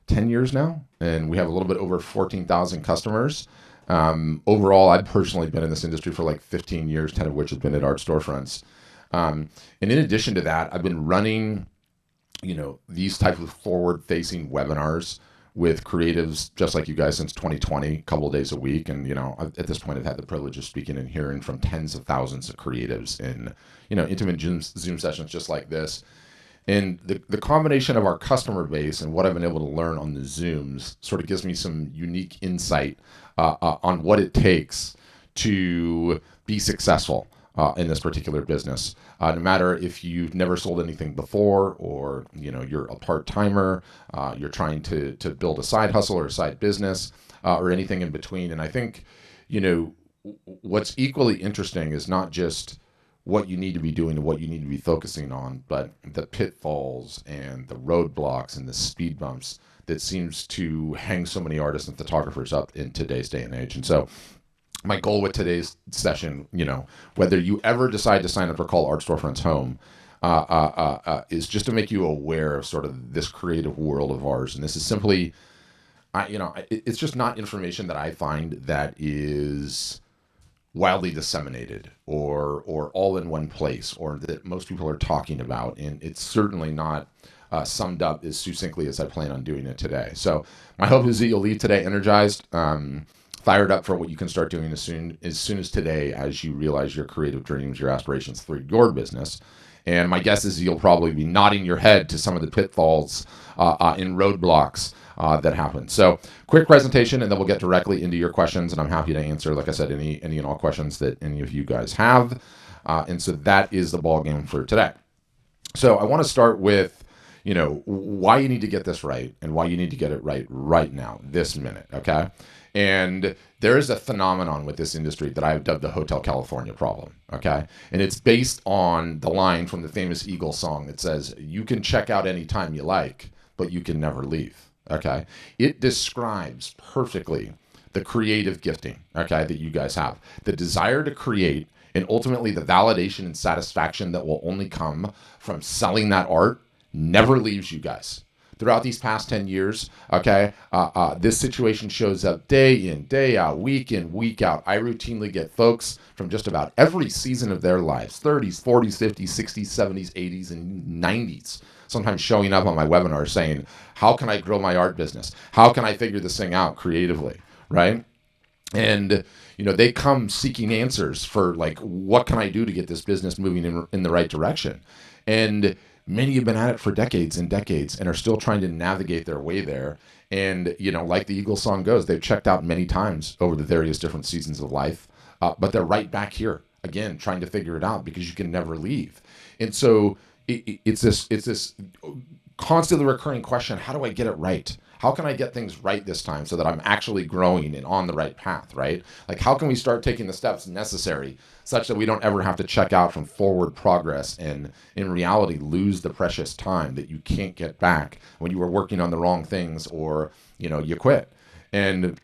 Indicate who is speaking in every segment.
Speaker 1: 10 years now, and we have a little bit over 14,000 customers. Overall, I've personally been in this industry for like 15 years, 10 of which have been at art storefronts. And in addition to that, I've been running, these type of forward-facing webinars with creatives just like you guys since 2020, a couple of days a week. And, at this point, I've had the privilege of speaking and hearing from tens of thousands of creatives in, intimate Zoom sessions just like this. And the combination of our customer base and what I've been able to learn on the Zooms sort of gives me some unique insight on what it takes to be successful in this particular business. No matter if you've never sold anything before, or you're a part-timer, you're trying to build a side hustle or a side business, or anything in between. And I think what's equally interesting is not just what you need to be doing and what you need to be focusing on, but the pitfalls and the roadblocks and the speed bumps that seems to hang so many artists and photographers up in today's day and age. And so my goal with today's session, whether you ever decide to sign up for Call Art Storefronts Home, is just to make you aware of sort of this creative world of ours. And this is simply, it's just not information that I find that is wildly disseminated or all in one place, or that most people are talking about. And it's certainly not summed up as succinctly as I plan on doing it today. So my hope is that you'll leave today energized, fired up for what you can start doing as soon as today, as you realize your creative dreams, your aspirations through your business. And my guess is you'll probably be nodding your head to some of the pitfalls and roadblocks that happen. So quick presentation, and then we'll get directly into your questions. And I'm happy to answer, like I said, any and all questions that any of you guys have. And so that is the ball game for today. So I want to start with, why you need to get this right and why you need to get it right now, this minute, okay? And there is a phenomenon with this industry that I've dubbed the Hotel California problem, okay? And it's based on the line from the famous Eagles song that says, "You can check out anytime you like, but you can never leave," okay? It describes perfectly the creative gifting, okay, that you guys have. The desire to create, and ultimately the validation and satisfaction that will only come from selling that art never leaves you guys. Throughout these past 10 years, okay, this situation shows up day in, day out, week in, week out. I routinely get folks from just about every season of their lives, 30s, 40s, 50s, 60s, 70s, 80s, and 90s, sometimes showing up on my webinar saying, how can I grow my art business? How can I figure this thing out creatively, right? And, they come seeking answers for, like, what can I do to get this business moving in the right direction? And many have been at it for decades and decades and are still trying to navigate their way there. And, like the Eagles song goes, they've checked out many times over the various different seasons of life, but they're right back here again, trying to figure it out because you can never leave. And so it's this constantly recurring question: how do I get it right? How can I get things right this time so that I'm actually growing and on the right path, right? Like, how can we start taking the steps necessary such that we don't ever have to check out from forward progress and in reality lose the precious time that you can't get back when you were working on the wrong things, or, you quit? And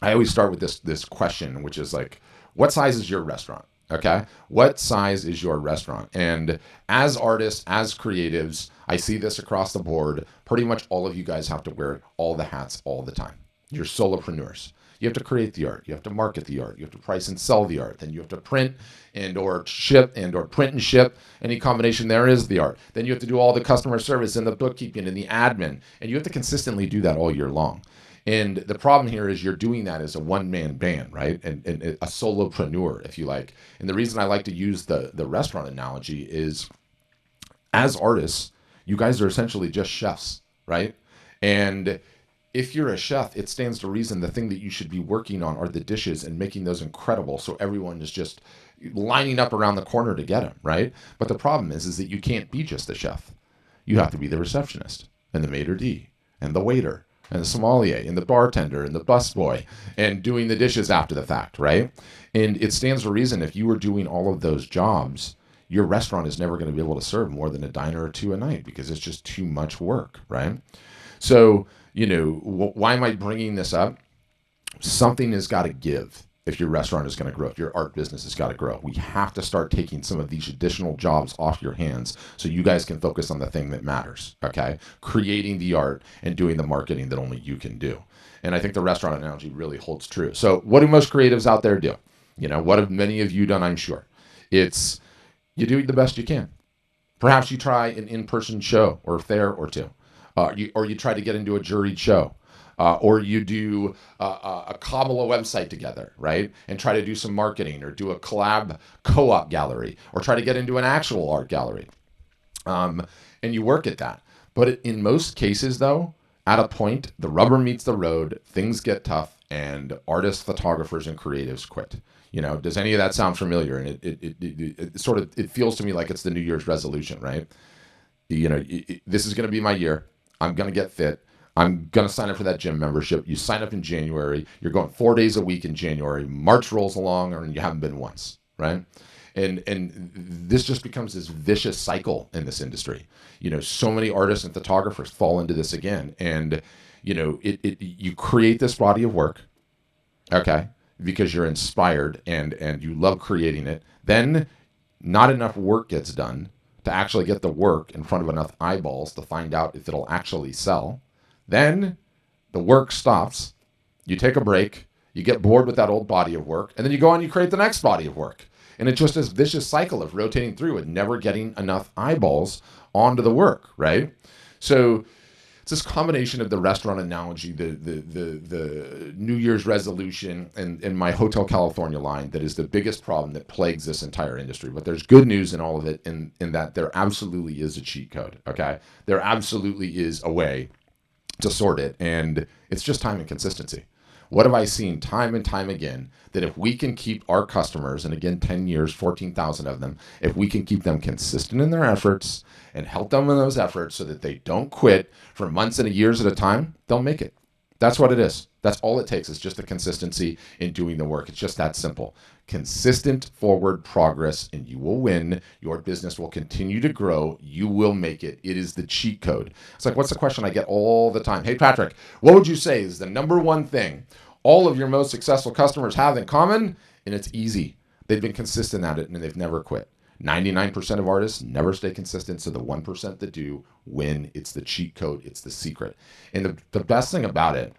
Speaker 1: I always start with this question, which is like, what size is your restaurant? Okay. What size is your restaurant? And as artists, as creatives, I see this across the board. Pretty much all of you guys have to wear all the hats all the time. You're solopreneurs. You have to create the art. You have to market the art. You have to price and sell the art. Then you have to print and or ship and or print and ship. Any combination there is the art. Then you have to do all the customer service and the bookkeeping and the admin. And you have to consistently do that all year long. And the problem here is you're doing that as a one-man band, right? And a solopreneur, if you like. And the reason I like to use the restaurant analogy is, as artists, you guys are essentially just chefs, right? And if you're a chef, it stands to reason the thing that you should be working on are the dishes and making those incredible, so everyone is just lining up around the corner to get them, right? But the problem is that you can't be just the chef. You have to be the receptionist and the maitre d' and the waiter and the sommelier and the bartender and the busboy and doing the dishes after the fact, right? And it stands to reason if you were doing all of those jobs, your restaurant is never going to be able to serve more than a diner or two a night because it's just too much work, right? So, why am I bringing this up? Something has got to give, if your restaurant is going to grow, if your art business has got to grow. We have to start taking some of these additional jobs off your hands so you guys can focus on the thing that matters, okay? Creating the art and doing the marketing that only you can do. And I think the restaurant analogy really holds true. So what do most creatives out there do? What have many of you done, I'm sure? It's you do the best you can. Perhaps you try an in-person show or fair or two. Or you try to get into a juried show. Or you do a cobble a website together, right? And try to do some marketing or do a collab co-op gallery or try to get into an actual art gallery. And you work at that. But in most cases, though, at a point, the rubber meets the road, things get tough, and artists, photographers, and creatives quit. Does any of that sound familiar? And it sort of, it feels to me like it's the New Year's resolution, right? This is going to be my year. I'm going to get fit. I'm going to sign up for that gym membership. You sign up in January. You're going 4 days a week in January. March rolls along, and you haven't been once, right? And this just becomes this vicious cycle in this industry. So many artists and photographers fall into this again. And, you create this body of work, okay, because you're inspired and you love creating it. Then not enough work gets done to actually get the work in front of enough eyeballs to find out if it'll actually sell. Then the work stops, you take a break, you get bored with that old body of work, and then you go on and you create the next body of work. And it's just this vicious cycle of rotating through and never getting enough eyeballs onto the work, right? So it's this combination of the restaurant analogy, the New Year's resolution, and my Hotel California line that is the biggest problem that plagues this entire industry. But there's good news in all of it in that there absolutely is a cheat code, okay? There absolutely is a way to sort it, and it's just time and consistency. What have I seen time and time again that if we can keep our customers, and again 10 years, 14,000 of them, if we can keep them consistent in their efforts and help them in those efforts so that they don't quit for months and years at a time, they'll make it. That's what it is. That's all it takes is just the consistency in doing the work. It's just that simple. Consistent forward progress and you will win. Your business will continue to grow. You will make it. It is the cheat code. It's like, what's the question I get all the time? Hey, Patrick, what would you say is the number one thing all of your most successful customers have in common? And it's easy. They've been consistent at it and they've never quit. 99% of artists never stay consistent, so the 1% that do win. It's the cheat code. It's the secret. And the best thing about it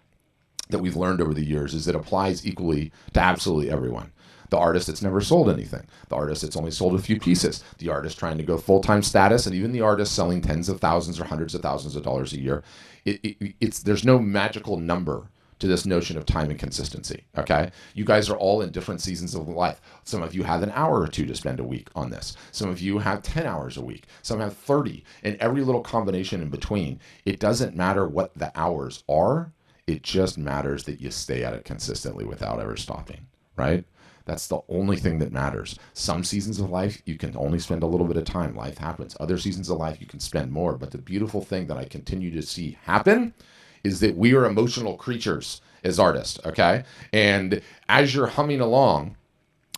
Speaker 1: that we've learned over the years is it applies equally to absolutely everyone. The artist that's never sold anything, the artist that's only sold a few pieces, the artist trying to go full-time status, and even the artist selling tens of thousands or hundreds of thousands of dollars a year. There's no magical number to this notion of time and consistency, okay? You guys are all in different seasons of life. Some of you have an hour or two to spend a week on this. Some of you have 10 hours a week. Some have 30. And every little combination in between, it doesn't matter what the hours are. It just matters that you stay at it consistently without ever stopping, right? That's the only thing that matters. Some seasons of life, you can only spend a little bit of time. Life happens. Other seasons of life, you can spend more. But the beautiful thing that I continue to see happen is that we are emotional creatures as artists, okay? And as you're humming along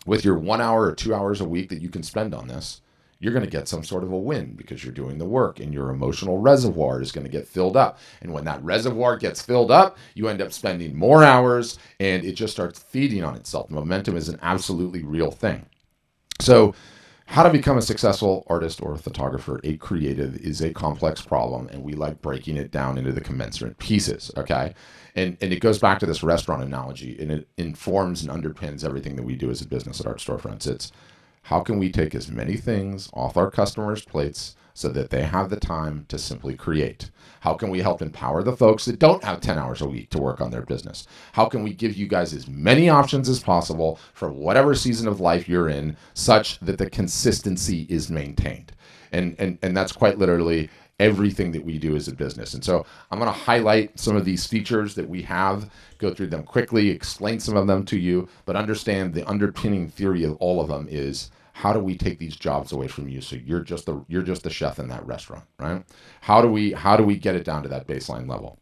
Speaker 1: with your 1 hour or 2 hours a week that you can spend on this, you're going to get some sort of a win because you're doing the work and your emotional reservoir is going to get filled up. And when that reservoir gets filled up, you end up spending more hours and it just starts feeding on itself. Momentum is an absolutely real thing. So how to become a successful artist or photographer, a creative, is a complex problem, and we like breaking it down into the commensurate pieces, okay? And it goes back to this restaurant analogy, and it informs and underpins everything that we do as a business at Art Storefronts. It's how can we take as many things off our customers' plates so that they have the time to simply create? How can we help empower the folks that don't have 10 hours a week to work on their business? How can we give you guys as many options as possible for whatever season of life you're in, such that the consistency is maintained? And that's quite literally everything that we do as a business. And so I'm going to highlight some of these features that we have, go through them quickly, explain some of them to you, but understand the underpinning theory of all of them is, how do we take these jobs away from you so you're just the chef in that restaurant, right? How do we get it down to that baseline level?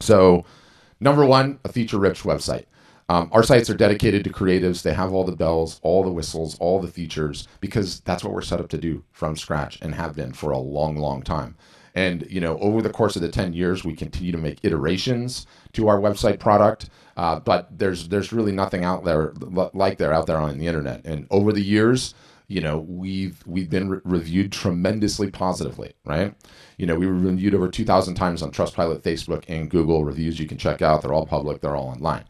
Speaker 1: So number one, a feature-rich website. Our sites are dedicated to creatives. They have all the bells, all the whistles, all the features, because that's what we're set up to do from scratch and have been for a long, long time. And, over the course of the 10 years, we continue to make iterations to our website product. But there's really nothing out there out there on the internet. And over the years, we've been reviewed tremendously positively, right? We were reviewed over 2,000 times on Trustpilot, Facebook, and Google. Reviews you can check out. They're all public. They're all online.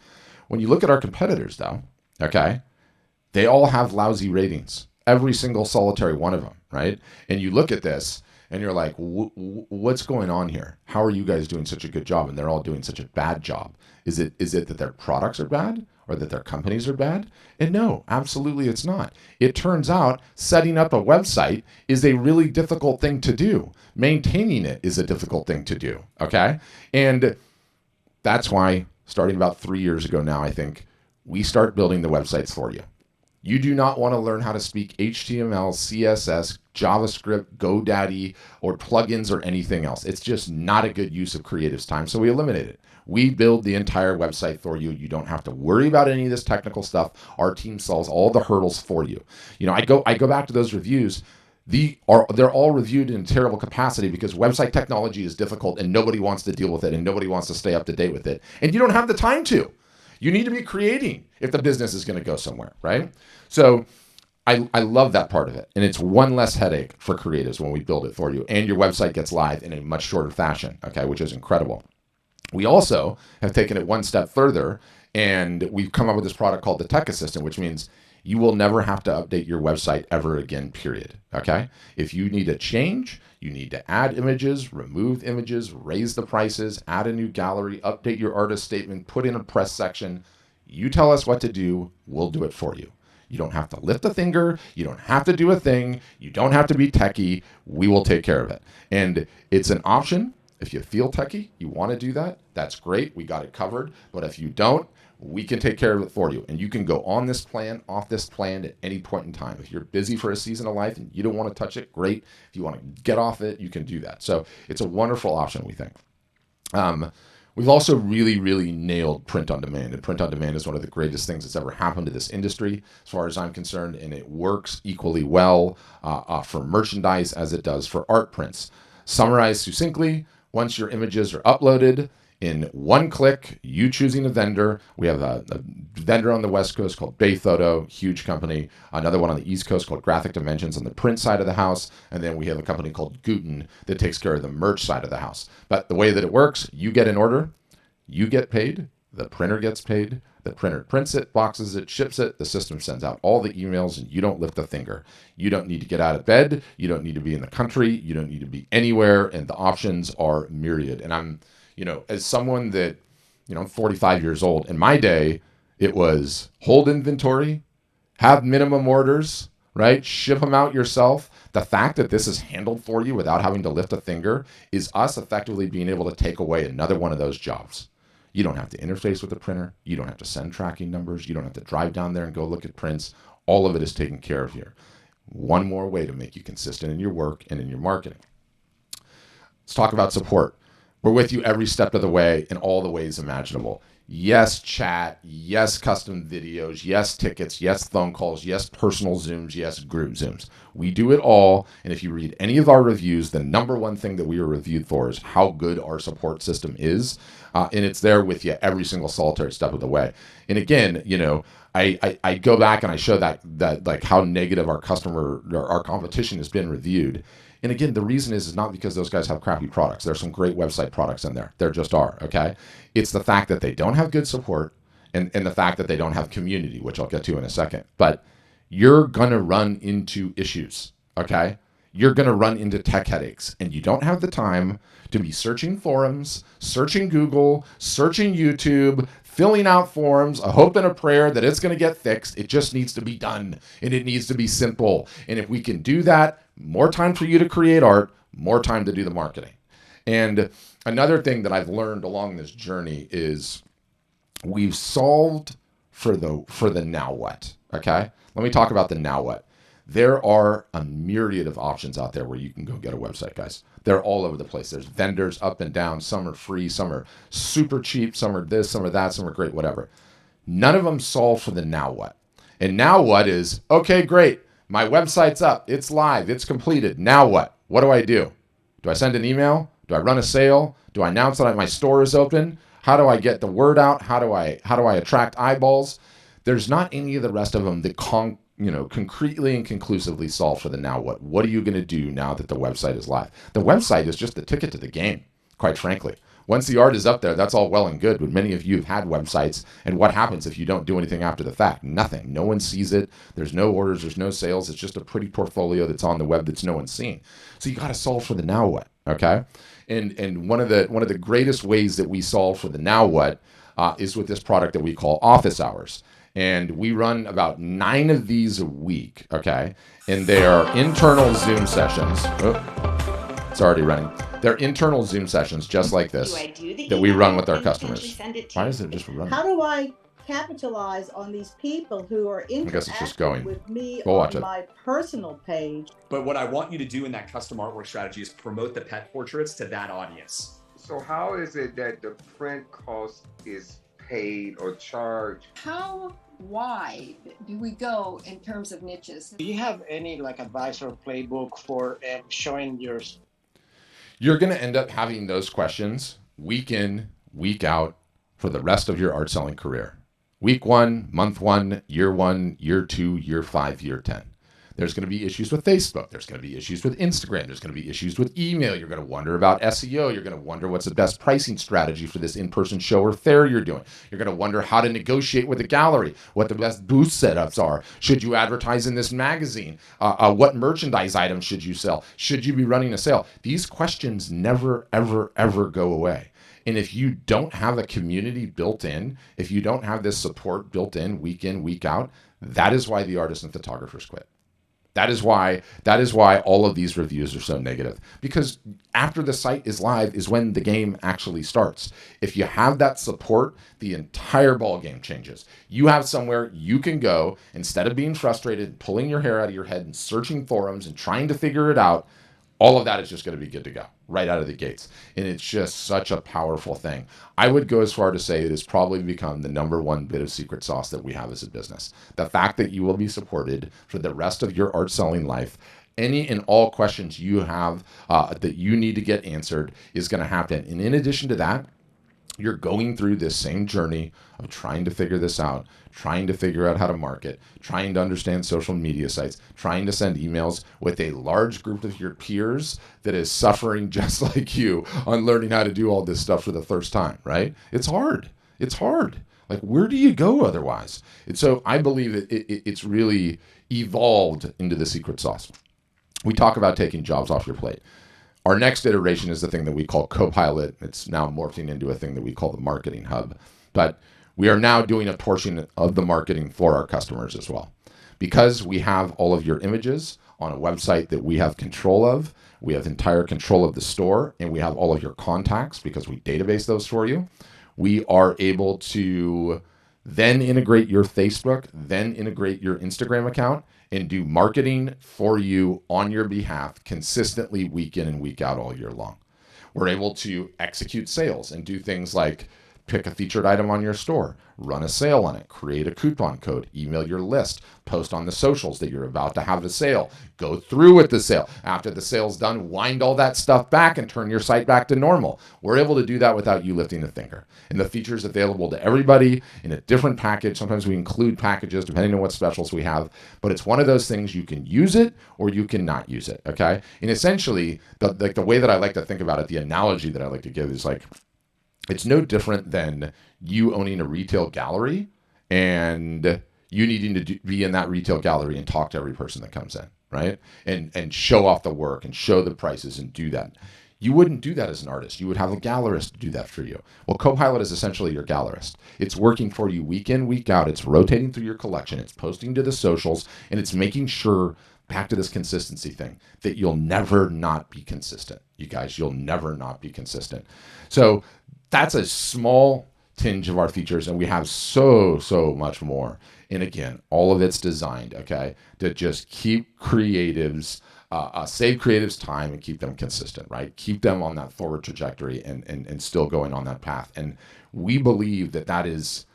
Speaker 1: When you look at our competitors, though, okay, they all have lousy ratings. Every single solitary one of them, right? And you look at this and you're like, what's going on here? How are you guys doing such a good job and they're all doing such a bad job? Is it that their products are bad or that their companies are bad? And no, absolutely it's not. It turns out setting up a website is a really difficult thing to do. Maintaining it is a difficult thing to do, okay? And that's why, starting about 3 years ago now, I think, we start building the websites for you. You do not want to learn how to speak HTML, CSS, JavaScript, GoDaddy, or plugins or anything else. It's just not a good use of creative's time, so we eliminate it. We build the entire website for you. You don't have to worry about any of this technical stuff. Our team solves all the hurdles for you. I go back to those reviews. They're all reviewed in terrible capacity because website technology is difficult and nobody wants to deal with it and nobody wants to stay up to date with it. And you don't have the time to. You need to be creating if the business is going to go somewhere, right? So I love that part of it. And it's one less headache for creatives when we build it for you. And your website gets live in a much shorter fashion, okay, which is incredible. We also have taken it one step further, and we've come up with this product called the Tech Assistant, which means you will never have to update your website ever again, period, okay? If you need a change, you need to add images, remove images, raise the prices, add a new gallery, update your artist statement, put in a press section. You tell us what to do, we'll do it for you. You don't have to lift a finger. You don't have to do a thing. You don't have to be techie. We will take care of it. And it's an option. If you feel techie, you want to do that, that's great. We got it covered. But if you don't, we can take care of it for you. And you can go on this plan, off this plan at any point in time. If you're busy for a season of life and you don't want to touch it, great. If you want to get off it, you can do that. So it's a wonderful option, we think. We've also really, really nailed print on demand. And print on demand is one of the greatest things that's ever happened to this industry, as far as I'm concerned. And it works equally well for merchandise as it does for art prints. Summarized succinctly, once your images are uploaded, in one click, you choosing a vendor. We have a vendor on the West Coast called Bay Photo, huge company. Another one on the East Coast called Graphic Dimensions on the print side of the house. And then we have a company called Guten that takes care of the merch side of the house. But the way that it works, you get an order, you get paid, the printer gets paid, the printer prints it, boxes it, ships it, the system sends out all the emails, and you don't lift a finger. You don't need to get out of bed. You don't need to be in the country. You don't need to be anywhere. And the options are myriad. And I'm, as someone that, I'm 45 years old. In my day, it was hold inventory, have minimum orders, right? Ship them out yourself. The fact that this is handled for you without having to lift a finger is us effectively being able to take away another one of those jobs. You don't have to interface with the printer. You don't have to send tracking numbers. You don't have to drive down there and go look at prints. All of it is taken care of here. One more way to make you consistent in your work and in your marketing. Let's talk about support. We're with you every step of the way in all the ways imaginable. Yes, chat. Yes, custom videos. Yes, tickets. Yes, phone calls. Yes, personal Zooms. Yes, group Zooms. We do it all. And if you read any of our reviews, the number one thing that we are reviewed for is how good our support system is. And it's there with you every single solitary step of the way. And again, I go back and I show that like how negative our competition has been reviewed. And again, the reason is not because those guys have crappy products. There's some great website products in there. There just are, okay? It's the fact that they don't have good support and the fact that they don't have community, which I'll get to in a second. But you're going to run into issues, okay? You're going to run into tech headaches, and you don't have the time to be searching forums, searching Google, searching YouTube, filling out forms, a hope and a prayer that it's going to get fixed. It just needs to be done, and it needs to be simple. And if we can do that, more time for you to create art, more time to do the marketing. And another thing that I've learned along this journey is we've solved for the now what, okay? Let me talk about the now what. There are a myriad of options out there where you can go get a website, guys. They're all over the place. There's vendors up and down. Some are free, some are super cheap, some are this, some are that, some are great, whatever. None of them solve for the now what. And now what is, okay, great. My website's up. It's live. It's completed. Now what? What do I do? Do I send an email? Do I run a sale? Do I announce that my store is open? How do I get the word out? How do I attract eyeballs? There's not any of the rest of them that concretely and conclusively solve for the now what. What are you going to do now that the website is live? The website is just the ticket to the game, quite frankly. Once the art is up there, that's all well and good, but many of you have had websites, and what happens if you don't do anything after the fact? Nothing. No one sees it. There's no orders. There's no sales. It's just a pretty portfolio that's on the web that's no one's seen. So you got to solve for the now what, okay? And one of the greatest ways that we solve for the now what is with this product that we call office hours. And we run about 9 of these a week, okay? And they are internal Zoom sessions. Oh, it's already running. They're internal Zoom sessions just like this that we run with our customers. Why is it just running?
Speaker 2: How do I capitalize on these people who are interacting with me on my personal page?
Speaker 3: But what I want you to do in that custom artwork strategy is promote the pet portraits to that audience.
Speaker 4: So how is it that the print cost is paid or charged?
Speaker 5: How wide do we go in terms of niches?
Speaker 6: Do you have any advice or playbook for showing yours?
Speaker 1: You're going to end up having those questions week in, week out for the rest of your art selling career. Week 1, month 1, year 1, year 2, year 5, year 10. There's going to be issues with Facebook. There's going to be issues with Instagram. There's going to be issues with email. You're going to wonder about SEO. You're going to wonder what's the best pricing strategy for this in-person show or fair you're doing. You're going to wonder how to negotiate with a gallery, what the best booth setups are. Should you advertise in this magazine? What merchandise items should you sell? Should you be running a sale? These questions never, ever, ever go away. And if you don't have a community built in, if you don't have this support built in, week out, that is why the artists and photographers quit. That is why all of these reviews are so negative. Because after the site is live is when the game actually starts. If you have that support, the entire ball game changes. You have somewhere you can go, instead of being frustrated, pulling your hair out of your head and searching forums and trying to figure it out. All of that is just going to be good to go right out of the gates. And it's just such a powerful thing. I would go as far to say it has probably become the number one bit of secret sauce that we have as a business. The fact that you will be supported for the rest of your art selling life. Any and all questions you have that you need to get answered is going to happen. And in addition to that, you're going through this same journey of trying to figure this out, trying to figure out how to market, trying to understand social media sites, trying to send emails with a large group of your peers that is suffering just like you on learning how to do all this stuff for the first time, right? It's hard. It's hard. Like, where do you go otherwise? And so I believe it's really evolved into the secret sauce. We talk about taking jobs off your plate. Our next iteration is the thing that we call Copilot. It's now morphing into a thing that we call the Marketing Hub. But we are now doing a portion of the marketing for our customers as well. Because we have all of your images on a website that we have control of, we have entire control of the store, and we have all of your contacts because we database those for you. We are able to then integrate your Facebook, then integrate your Instagram account, and do marketing for you on your behalf consistently week in and week out all year long. We're able to execute sales and do things like pick a featured item on your store, run a sale on it, create a coupon code, email your list, post on the socials that you're about to have the sale, go through with the sale. After the sale's done, wind all that stuff back and turn your site back to normal. We're able to do that without you lifting a finger. And the feature's available to everybody in a different package. Sometimes we include packages depending on what specials we have, but it's one of those things you can use it or you cannot use it, okay? And essentially, the way that I like to think about it, the analogy that I like to give is like, it's no different than you owning a retail gallery and you needing to be in that retail gallery and talk to every person that comes in, right? And show off the work and show the prices and do that. You wouldn't do that as an artist. You would have a gallerist do that for you. Well, Copilot is essentially your gallerist. It's working for you week in, week out. It's rotating through your collection. It's posting to the socials, and it's making sure, back to this consistency thing, that you'll never not be consistent. You guys, you'll never not be consistent. So that's a small tinge of our features, and we have so much more. And again, all of it's designed, okay, to just keep creatives, save creatives time and keep them consistent, right? Keep them on that forward trajectory and still going on that path. And we believe that's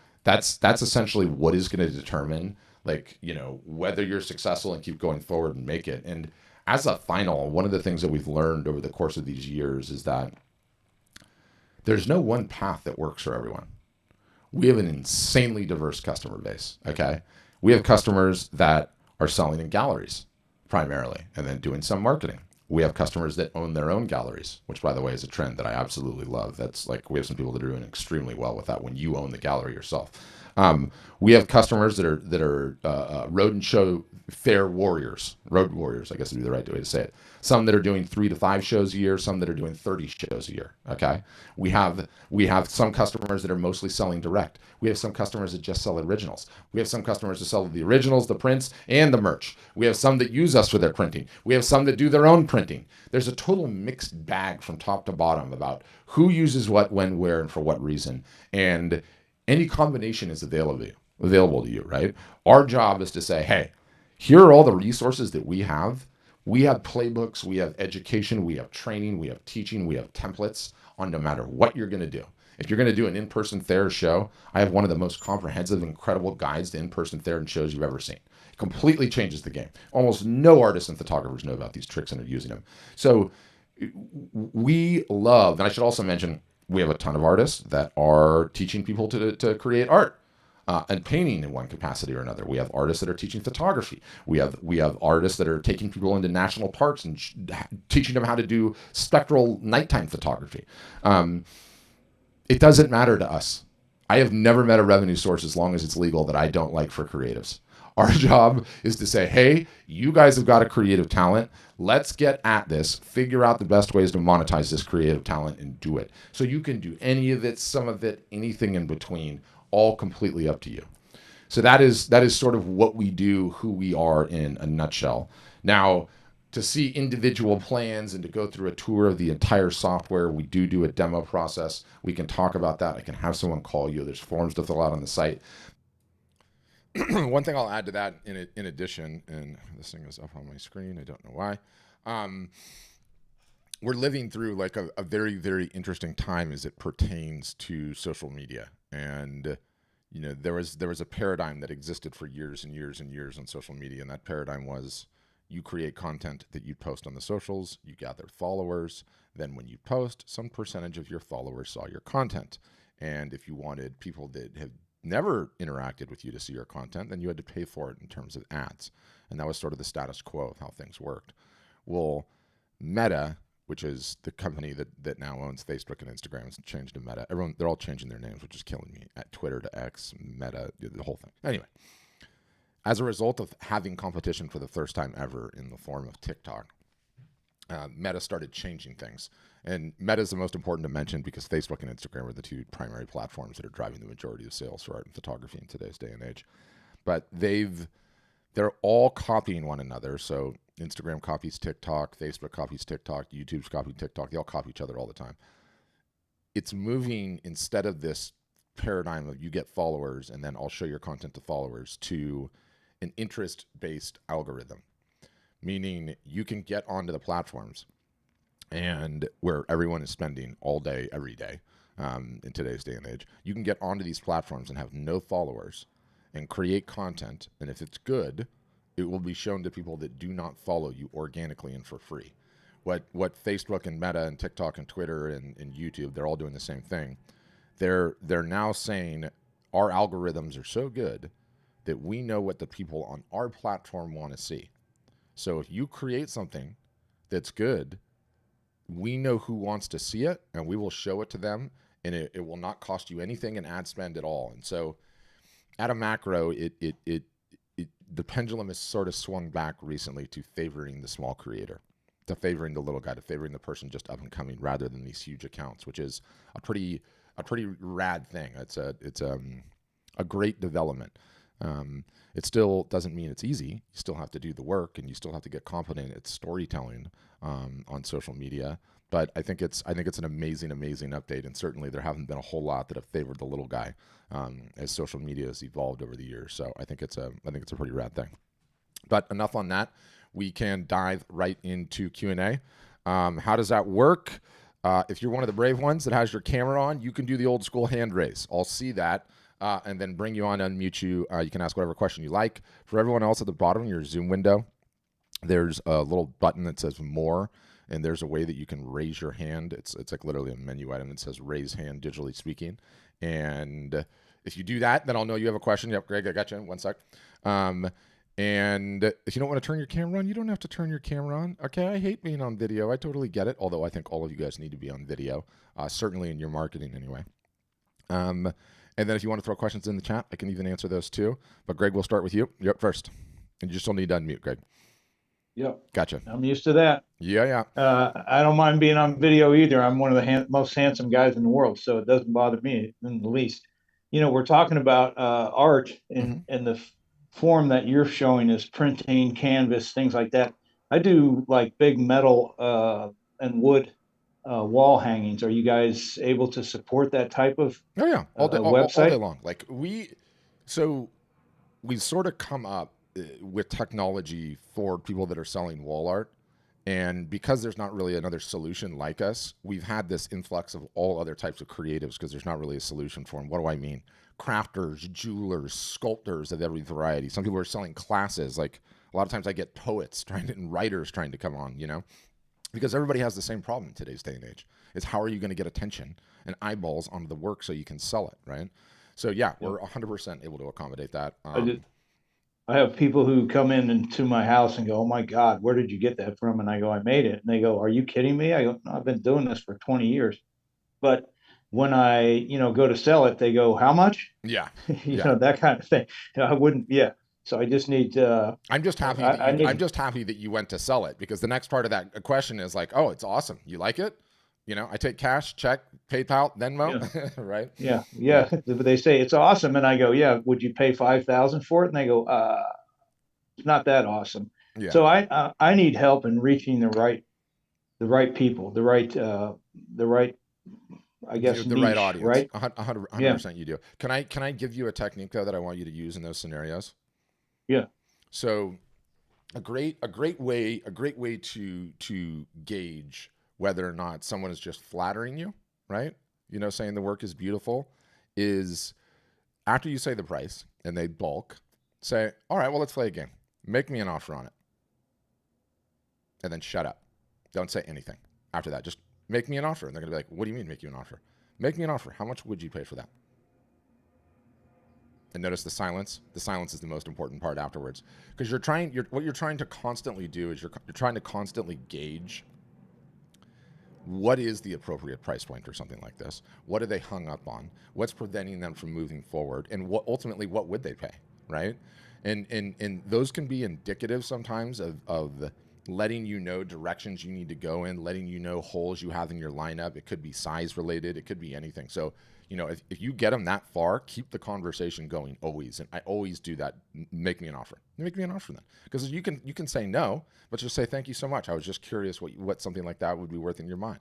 Speaker 1: essentially what is going to determine, like, you know, whether you're successful and keep going forward and make it. And as a final, one of the things that we've learned over the course of these years is that there's no one path that works for everyone. We have an insanely diverse customer base, okay? We have customers that are selling in galleries primarily and then doing some marketing. We have customers that own their own galleries, which, by the way, is a trend that I absolutely love. That's like, we have some people that are doing extremely well with that when you own the gallery yourself. We have customers that are road and show fair warriors, road warriors, I guess would be the right way to say it. Some that are doing 3 to 5 shows a year, some that are doing 30 shows a year. Okay, we have some customers that are mostly selling direct. We have some customers that just sell originals. We have some customers that sell the originals, the prints, and the merch. We have some that use us for their printing. We have some that do their own printing. There's a total mixed bag from top to bottom about who uses what, when, where, and for what reason. And any combination is available to you, right? Our job is to say, hey, here are all the resources that we have. We have playbooks, we have education, we have training, we have teaching, we have templates on no matter what you're going to do. If you're going to do an in-person Thayer show, I have one of the most comprehensive, incredible guides to in-person Thayer shows you've ever seen. It completely changes the game. Almost no artists and photographers know about these tricks and are using them. So we love, and I should also mention, we have a ton of artists that are teaching people to create art. And painting in one capacity or another. We have artists that are teaching photography. We have artists that are taking people into national parks and teaching them how to do spectral nighttime photography. It doesn't matter to us. I have never met a revenue source, as long as it's legal, that I don't like for creatives. Our job is to say, hey, you guys have got a creative talent. Let's get at this, figure out the best ways to monetize this creative talent and do it. So you can do any of it, some of it, anything in between, all completely up to you. So that is sort of what we do, who we are in a nutshell. Now, to see individual plans and to go through a tour of the entire software, we do a demo process. We can talk about that. I can have someone call you. There's forms to fill out on the site. One thing I'll add to that in addition, and this thing is up on my screen, I don't know why. We're living through like a very, very interesting time as it pertains to social media. And you know, there was a paradigm that existed for years and years and years on social media, and that paradigm was you create content that you post on the socials, you gather followers, then when you post, some percentage of your followers saw your content. And if you wanted people that have never interacted with you to see your content, then you had to pay for it in terms of ads. And that was sort of the status quo of how things worked. Well, Meta, which is the company that now owns Facebook and Instagram, has changed to Meta. They're all changing their names, which is killing me. At Twitter to X, Meta, the whole thing. Anyway, as a result of having competition for the first time ever in the form of TikTok, Meta started changing things. And Meta is the most important to mention because Facebook and Instagram are the two primary platforms that are driving the majority of sales for art and photography in today's day and age. But they're all copying one another. So Instagram copies TikTok, Facebook copies TikTok, YouTube's copying TikTok. They all copy each other all the time. It's moving, instead of this paradigm of you get followers and then I'll show your content to followers, to an interest-based algorithm, meaning you can get onto the platforms and where everyone is spending all day, every day in today's day and age. You can get onto these platforms and have no followers and create content. And if it's good, it will be shown to people that do not follow you organically and for free. What Facebook and Meta and TikTok and Twitter and YouTube, they're all doing the same thing. They're now saying our algorithms are so good that we know what the people on our platform want to see. So if you create something that's good, we know who wants to see it and we will show it to them, and it will not cost you anything in ad spend at all. And so at a macro, the pendulum has sort of swung back recently to favoring the small creator, to favoring the little guy, to favoring the person just up and coming rather than these huge accounts, which is a pretty rad thing. It's a great development. It still doesn't mean it's easy. You still have to do the work and you still have to get competent at storytelling on social media. But I think it's an amazing update, and certainly there haven't been a whole lot that have favored the little guy as social media has evolved over the years. So I think it's a pretty rad thing. But enough on that. We can dive right into Q&A. How does that work? If you're one of the brave ones that has your camera on, you can do the old school hand raise. I'll see that and then bring you on, unmute you. You can ask whatever question you like. For everyone else at the bottom of your Zoom window, there's a little button that says more, and there's a way that you can raise your hand. It's like literally a menu item that says raise hand digitally speaking. And if you do that, then I'll know you have a question. Yep, Greg, I got you in 1 sec. And if you don't want to turn your camera on, you don't have to turn your camera on. Okay, I hate being on video. I totally get it, although I think all of you guys need to be on video, certainly in your marketing anyway. And then if you want to throw questions in the chat, I can even answer those too. But Greg, we'll start with you. You're up first. And you still need to unmute, Greg.
Speaker 7: Yep.
Speaker 1: Gotcha.
Speaker 7: I'm used to that.
Speaker 1: Yeah.
Speaker 7: I don't mind being on video either. I'm one of the most handsome guys in the world, so it doesn't bother me in the least. We're talking about art and the form that you're showing is printing, canvas, things like that. I do like big metal and wood wall hangings. Are you guys able to support that type of website?
Speaker 1: All day long. Like we've sort of come up with technology for people that are selling wall art. And because there's not really another solution like us, we've had this influx of all other types of creatives because there's not really a solution for them. What do I mean? Crafters, jewelers, sculptors of every variety. Some people are selling classes. Like a lot of times I get poets and writers trying to come on, because everybody has the same problem in today's day and age. Is how are you going to get attention and eyeballs onto the work so you can sell it, right? So yeah, we're 100% able to accommodate that.
Speaker 7: I have people who come into my house and go, "Oh my God, where did you get that from?" And I go, "I made it." And they go, "Are you kidding me?" I go, "No, I've been doing this for 20 years." But when I, go to sell it, they go, "How much?"
Speaker 1: Yeah.
Speaker 7: That kind of thing. I wouldn't. Yeah. So I just need to.
Speaker 1: I'm just happy. I'm just happy that you went to sell it, because the next part of that question is like, "Oh, it's awesome. You like it?" I take cash, check, PayPal, Venmo, right?
Speaker 7: Yeah. But they say it's awesome, and I go, "Yeah, would you pay $5,000 for it?" And they go, "It's not that awesome."
Speaker 1: Yeah.
Speaker 7: So I need help in reaching the right people, the right I guess
Speaker 1: the
Speaker 7: niche,
Speaker 1: right audience,
Speaker 7: right?
Speaker 1: 100% you do. Can I give you a technique though that I want you to use in those scenarios?
Speaker 7: Yeah.
Speaker 1: So a great way to gauge whether or not someone is just flattering you, right? Saying the work is beautiful, is after you say the price and they balk, say, "All right, well, let's play a game. Make me an offer on it." And then shut up. Don't say anything after that. Just make me an offer. And they're going to be like, "What do you mean make you an offer?" Make me an offer. How much would you pay for that? And notice the silence. The silence is the most important part afterwards, because what you're trying to constantly do is you're trying to constantly gauge what is the appropriate price point for something like this. What are they hung up on? What's preventing them from moving forward? And what would they pay, right? And those can be indicative sometimes of letting you know directions you need to go in, letting you know holes you have in your lineup. It could be size related. It could be anything. So, if you get them that far, keep the conversation going always. And I always do that. Make me an offer. Make me an offer then. Because you can say no, but just say, "Thank you so much. I was just curious what something like that would be worth in your mind,"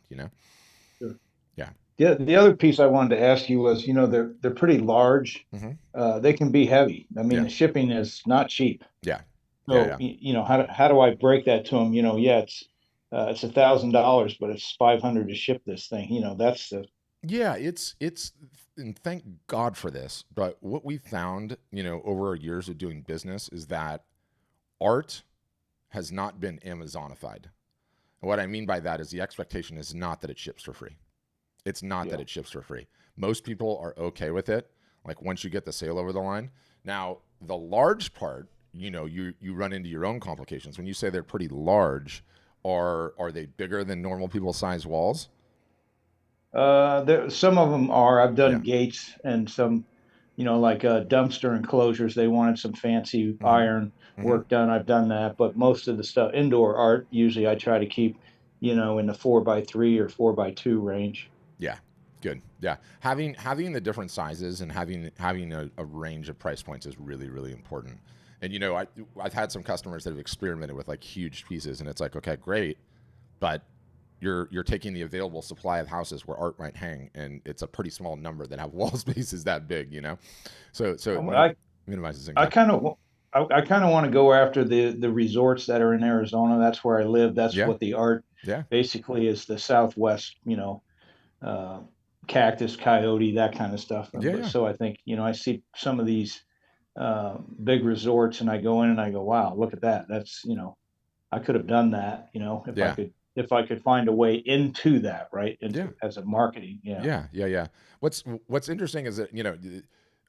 Speaker 7: Sure.
Speaker 1: Yeah.
Speaker 7: The other piece I wanted to ask you was, they're pretty large. They can be heavy. I mean, the shipping is not cheap.
Speaker 1: Yeah.
Speaker 7: So, how do I break that to them? It's $1,000, but it's $500 to ship this thing. That's the.
Speaker 1: Yeah, it's and thank God for this. But what we found, over our years of doing business is that art has not been Amazonified. And what I mean by that is the expectation is not that it ships for free. It's not that it ships for free. Most people are okay with it, like once you get the sale over the line. Now, the large part, you run into your own complications. When you say they're pretty large, are they bigger than normal people size walls?
Speaker 7: Some of them are. I've done gates and some, like dumpster enclosures. They wanted some fancy iron work done. I've done that, but most of the stuff, indoor art, usually I try to keep, in the 4x3 or 4x2 range.
Speaker 1: Yeah, good. Yeah, having the different sizes and having a range of price points is really, really important. And I've had some customers that have experimented with like huge pieces, and it's like, okay, great, but you're taking the available supply of houses where art might hang, and it's a pretty small number that have wall spaces that big, So it minimizes income.
Speaker 7: I kind of want to go after the resorts that are in Arizona. That's where I live. That's what the art basically is, the Southwest, cactus, coyote, that kind of stuff. So I think, I see some of these big resorts and I go in and I go, wow, look at that. That's, I could have done that, you know,
Speaker 1: Yeah.
Speaker 7: if I could find a way into that, right?
Speaker 1: Yeah.
Speaker 7: As a marketing.
Speaker 1: Yeah. What's interesting is that, you know,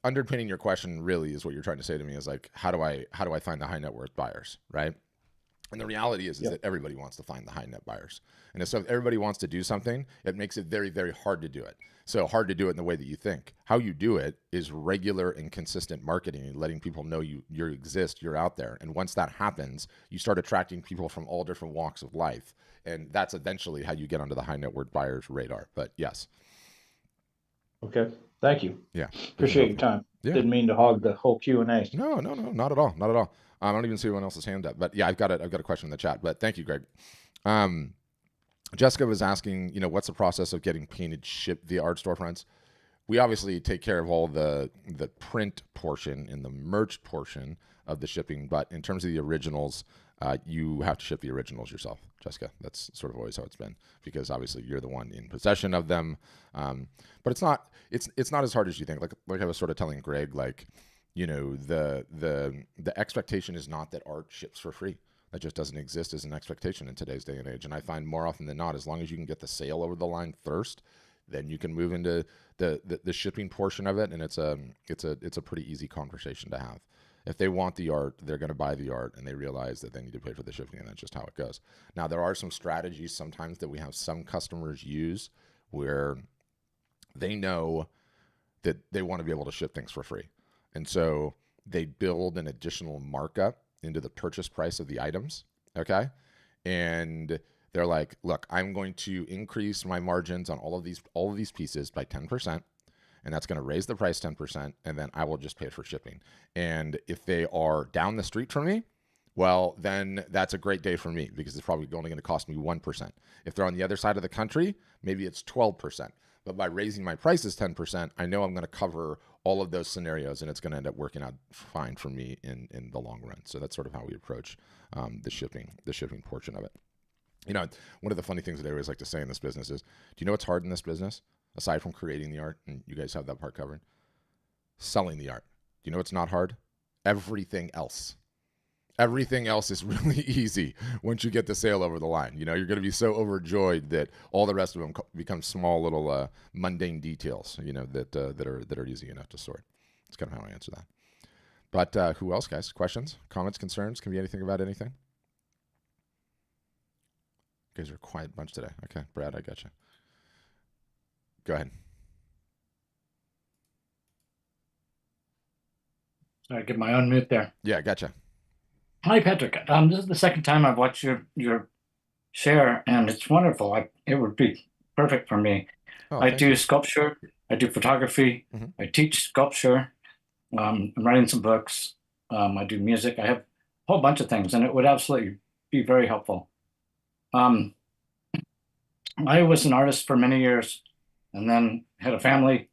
Speaker 1: underpinning your question really is what you're trying to say to me is like, how do I find the high net worth buyers, right? And the reality is that everybody wants to find the high net buyers. And so if everybody wants to do something, it makes it very, very hard to do it. So hard to do it in the way that you think. How you do it is regular and consistent marketing and letting people know you exist, you're out there. And once that happens, you start attracting people from all different walks of life. And that's eventually how you get onto the high net worth buyers radar. But yes.
Speaker 7: Okay. Thank you.
Speaker 1: Yeah.
Speaker 7: Appreciate your time. Yeah. Didn't mean to hog the whole Q&A.
Speaker 1: No, not at all. Not at all. I don't even see anyone else's hand up, but yeah, I've got a question in the chat, but thank you, Greg. Jessica was asking, you know, what's the process of getting painted shipped via art storefronts? We obviously take care of all the print portion and the merch portion of the shipping, but in terms of the originals, you have to ship the originals yourself, Jessica. That's sort of always how it's been, because obviously you're the one in possession of them. But it's not as hard as you think. Like I was sort of telling Greg, like, you know, the expectation is not that art ships for free. That just doesn't exist as an expectation in today's day and age. And I find more often than not, as long as you can get the sale over the line first, then you can move into the shipping portion of it. And it's a pretty easy conversation to have. If they want the art, they're going to buy the art, and they realize that they need to pay for the shipping, and that's just how it goes. Now, there are some strategies sometimes that we have some customers use where they know that they want to be able to ship things for free. And so they build an additional markup into the purchase price of the items, okay? And they're like, look, I'm going to increase my margins on all of these pieces by 10%, and that's going to raise the price 10%, and then I will just pay for shipping. And if they are down the street from me, well, then that's a great day for me, because it's probably only going to cost me 1%. If they're on the other side of the country, maybe it's 12%. But by raising my prices 10%, I know I'm going to cover all of those scenarios, and it's going to end up working out fine for me in the long run. So that's sort of how we approach the shipping portion of it. You know, one of the funny things that I always like to say in this business is, do you know what's hard in this business? Aside from creating the art, and you guys have that part covered, selling the art. Do you know what's not hard? Everything else. Everything else is really easy once you get the sale over the line. You know, you're going to be so overjoyed that all the rest of them become small little mundane details, you know, that are easy enough to sort. That's kind of how I answer that. But who else, guys? Questions, comments, concerns? Can be anything about anything? You guys are a quiet bunch today. Okay, Brad, I got you. Go ahead.
Speaker 8: Sorry, get my own mute there.
Speaker 1: Yeah, gotcha.
Speaker 8: Hi, Patrick. This is the second time I've watched your share, and it's wonderful. It would be perfect for me. I do sculpture. I do photography. Mm-hmm. I teach sculpture. I'm writing some books. I do music. I have a whole bunch of things, and it would absolutely be very helpful. I was an artist for many years, and then had a family,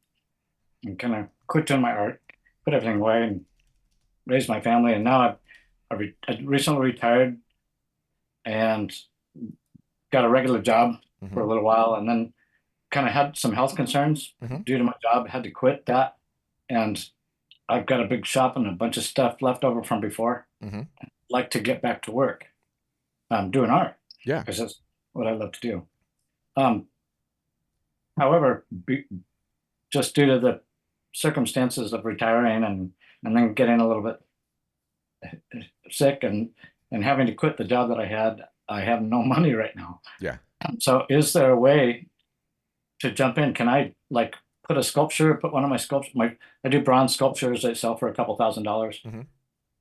Speaker 8: and kind of quit doing my art, put everything away, and raised my family. And now I recently retired and got a regular job mm-hmm. for a little while, and then kind of had some health concerns mm-hmm. due to my job. Had to quit that, and I've got a big shop and a bunch of stuff left over from before. Mm-hmm. I'd like to get back to work, doing art.
Speaker 1: Yeah,
Speaker 8: because that's what I love to do. However, just due to the circumstances of retiring and then getting a little bit sick and having to quit the job that I have no money right now.
Speaker 1: Yeah.
Speaker 8: So is there a way to jump in? Can I like put one of my sculptures, I do bronze sculptures that sell for a couple $1,000s, mm-hmm.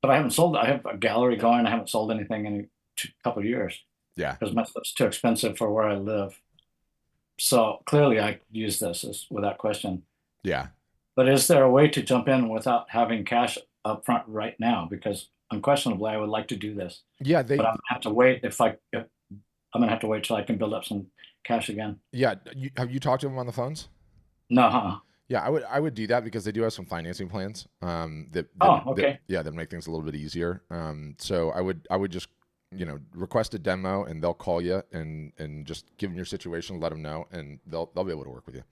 Speaker 8: but I haven't sold, I have a gallery going. I haven't sold anything in a couple of years.
Speaker 1: Yeah.
Speaker 8: Because my stuff's too expensive for where I live. So clearly I could use this without question.
Speaker 1: Yeah.
Speaker 8: But is there a way to jump in without having cash up front right now? Because unquestionably, I would like to do this.
Speaker 1: Yeah.
Speaker 8: But I'm going to have to wait I'm going to have to wait till I can build up some cash again.
Speaker 1: Yeah. Have you talked to them on the phones?
Speaker 8: No.
Speaker 1: Yeah, I would do that because they do have some financing plans that make things a little bit easier. So I would just, you know, request a demo, and they'll call you and just give them your situation, let them know, and they'll be able to work with you.